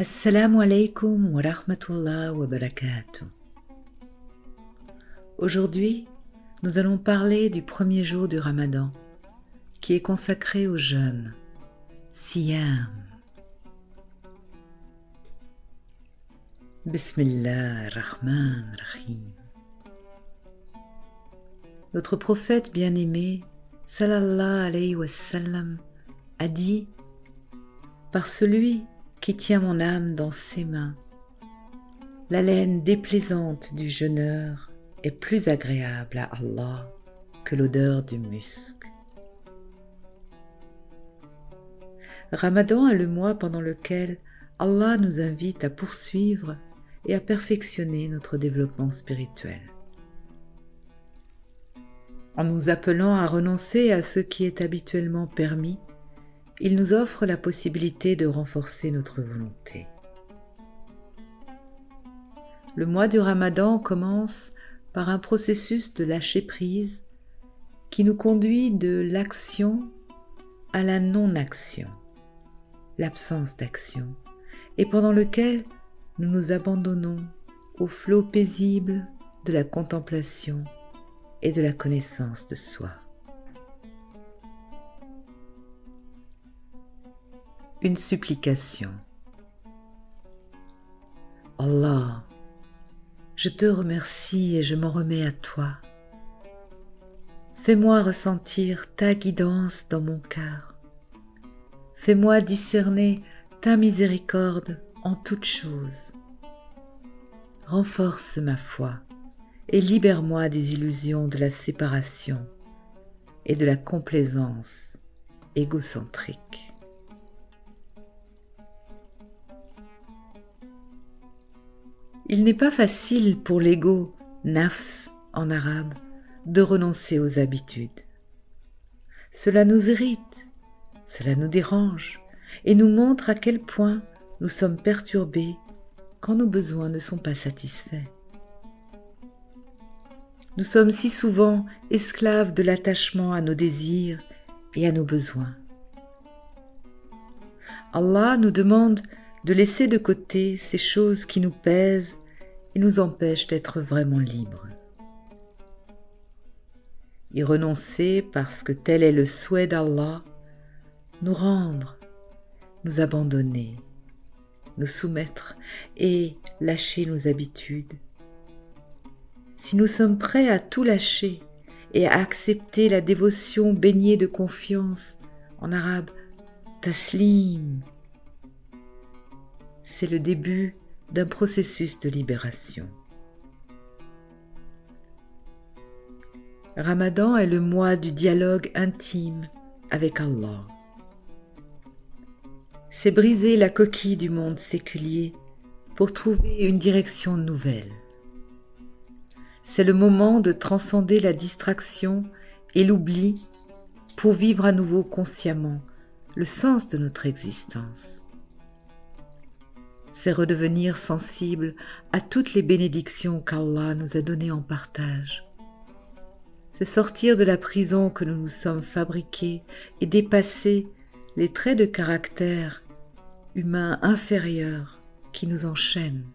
Assalamu alaikum wa rahmatullah wa barakatuh. Aujourd'hui, nous allons parler du premier jour du Ramadan, qui est consacré au jeûne, Siyam. Bismillah ar-Rahman ar-Rahim. Notre prophète bien-aimé, sallallahu alayhi wa sallam, a dit « Par celui qui tient mon âme dans ses mains, l'haleine déplaisante du jeûneur est plus agréable à Allah que l'odeur du musc. » Ramadan est le mois pendant lequel Allah nous invite à poursuivre et à perfectionner notre développement spirituel. En nous appelant à renoncer à ce qui est habituellement permis, il nous offre la possibilité de renforcer notre volonté. Le mois du Ramadan commence par un processus de lâcher-prise qui nous conduit de l'action à la non-action, l'absence d'action, et pendant lequel nous nous abandonnons au flot paisible de la contemplation et de la connaissance de soi. Une supplication. Allah, je te remercie et je m'en remets à toi. Fais-moi ressentir ta guidance dans mon cœur. Fais-moi discerner ta miséricorde en toutes choses. Renforce ma foi et libère-moi des illusions de la séparation et de la complaisance égocentrique. Il n'est pas facile pour l'ego, nafs en arabe, de renoncer aux habitudes. Cela nous irrite, cela nous dérange et nous montre à quel point nous sommes perturbés quand nos besoins ne sont pas satisfaits. Nous sommes si souvent esclaves de l'attachement à nos désirs et à nos besoins. Allah nous demande de laisser de côté ces choses qui nous pèsent et nous empêchent d'être vraiment libres. Y renoncer parce que tel est le souhait d'Allah, nous rendre, nous abandonner, nous soumettre et lâcher nos habitudes. Si nous sommes prêts à tout lâcher et à accepter la dévotion baignée de confiance, en arabe, taslim, c'est le début d'un processus de libération. Ramadan est le mois du dialogue intime avec Allah. C'est briser la coquille du monde séculier pour trouver une direction nouvelle. C'est le moment de transcender la distraction et l'oubli pour vivre à nouveau consciemment le sens de notre existence. C'est redevenir sensible à toutes les bénédictions qu'Allah nous a données en partage. C'est sortir de la prison que nous nous sommes fabriqués et dépasser les traits de caractère humains inférieurs qui nous enchaînent.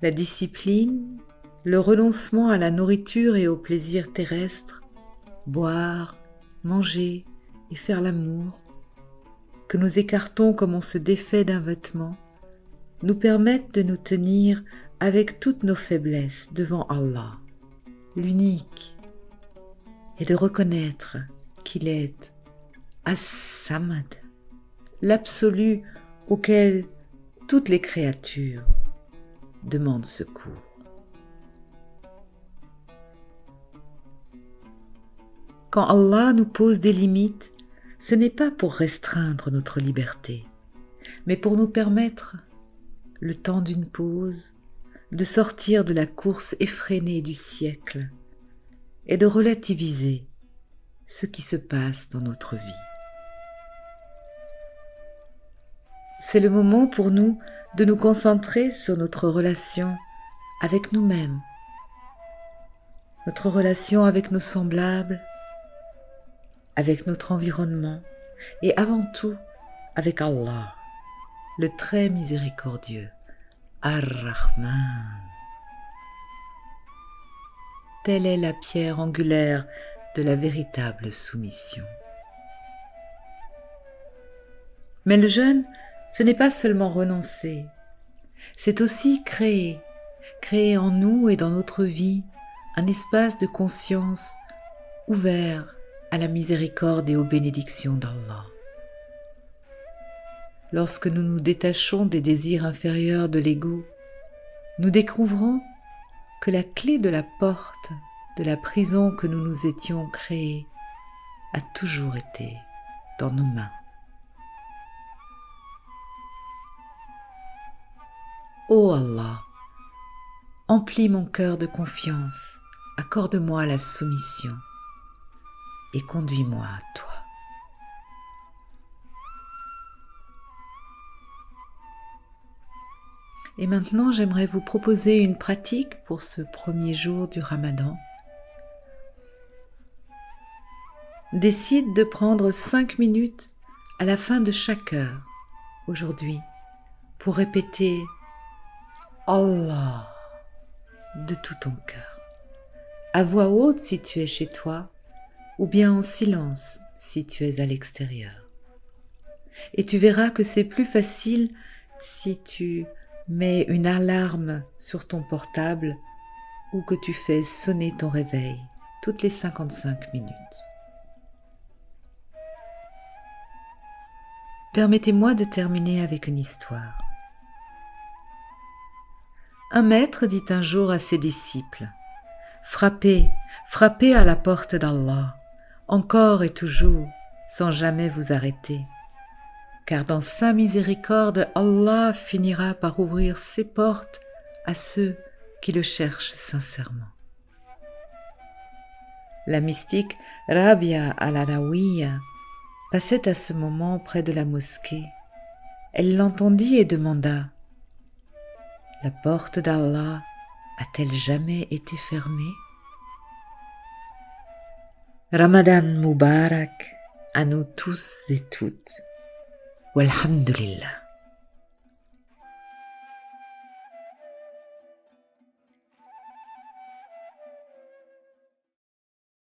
La discipline, le renoncement à la nourriture et aux plaisirs terrestres, boire, manger et faire l'amour, que nous écartons comme on se défait d'un vêtement, nous permettent de nous tenir avec toutes nos faiblesses devant Allah, l'unique, et de reconnaître qu'il est As-Samad, l'absolu auquel toutes les créatures demandent secours. Quand Allah nous pose des limites, ce n'est pas pour restreindre notre liberté, mais pour nous permettre, le temps d'une pause, de sortir de la course effrénée du siècle et de relativiser ce qui se passe dans notre vie. C'est le moment pour nous de nous concentrer sur notre relation avec nous-mêmes, notre relation avec nos semblables, avec notre environnement et avant tout avec Allah, le très miséricordieux, Ar-Rahman. Telle est la pierre angulaire de la véritable soumission. Mais le jeûne, ce n'est pas seulement renoncer, c'est aussi créer en nous et dans notre vie un espace de conscience ouvert à la miséricorde et aux bénédictions d'Allah. Lorsque nous nous détachons des désirs inférieurs de l'ego, nous découvrons que la clé de la porte de la prison que nous nous étions créée a toujours été dans nos mains. Ô Allah, emplis mon cœur de confiance, accorde-moi la soumission et conduis-moi à toi. Et maintenant, j'aimerais vous proposer une pratique pour ce premier jour du Ramadan. Décide de prendre 5 minutes à la fin de chaque heure aujourd'hui pour répéter Allah de tout ton cœur, à voix haute si tu es chez toi ou bien en silence si tu es à l'extérieur. Et tu verras que c'est plus facile si tu mets une alarme sur ton portable ou que tu fais sonner ton réveil toutes les 55 minutes. Permettez-moi de terminer avec une histoire. Un maître dit un jour à ses disciples : « Frappez, frappez à la porte d'Allah, encore et toujours, sans jamais vous arrêter. Car dans sa miséricorde, Allah finira par ouvrir ses portes à ceux qui le cherchent sincèrement. » La mystique Rabia al-Adawiya passait à ce moment près de la mosquée. Elle l'entendit et demanda : « La porte d'Allah a-t-elle jamais été fermée ? » Ramadan Mubarak à nous tous et toutes. Walhamdulillah.